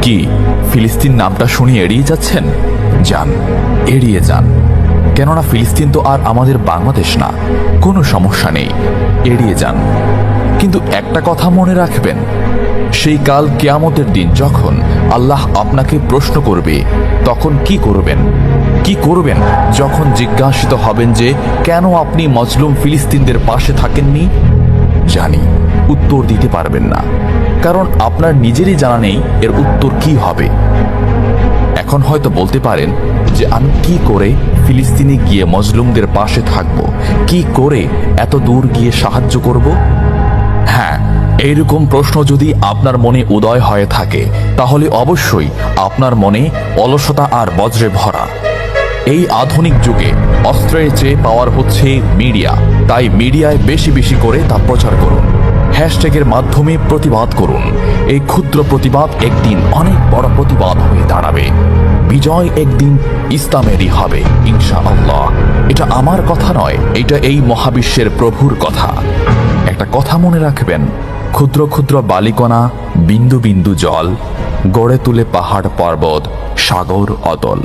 কি ফিলিস্তিন নামটা শুনে এড়িয়ে যাচ্ছেন? যান, এড়িয়ে যান। কেননা ফিলিস্তিন তো আর আমাদের বাংলাদেশ না। কোনো সমস্যা নেই, এড়িয়ে যান। কিন্তু একটা কথা মনে রাখবেন, সেই কাল কিয়ামতের দিন যখন আল্লাহ আপনাকে প্রশ্ন করবে, তখন কি করবেন? কি করবেন যখন জিজ্ঞাসিত হবেন যে কেন আপনি মজলুম ফিলিস্তিনদের পাশে থাকেননি? জানি উত্তর দিতে পারবেন না, কারণ আপনার নিজেরই জানা নেই এর উত্তর কি হবে। এখন হয়তো বলতে পারেন যে আমি কি করে ফিলিস্তিনে গিয়ে মজলুমদের পাশে থাকব, কি করে এত দূর গিয়ে সাহায্য করব? হ্যাঁ, এইরকম প্রশ্ন যদি আপনার মনে উদয় হয়ে থাকে, তাহলে অবশ্যই আপনার মনে অলসতা আর বজ্রে ভরা। এই আধুনিক যুগে অস্ত্রের চেয়ে পাওয়ার হচ্ছে মিডিয়া, তাই মিডিয়ায় বেশি বেশি করে তা প্রচার করুন। হ্যাশট্যাগের মাধ্যমে প্রতিবাদ করুন। এই ক্ষুদ্র প্রতিবাদ একদিন অনেক বড় প্রতিবাদ হয়ে দাঁড়াবে। বিজয় একদিন ইসলামেরই হবে ইনশাআল্লাহ। এটা আমার কথা নয়, এটা এই মহাবিশ্বের প্রভুর কথা। একটা কথা মনে রাখবেন, ক্ষুদ্র ক্ষুদ্র বালিকণা, বিন্দু বিন্দু জল গড়ে তুলে পাহাড় পর্বত, সাগর অতল।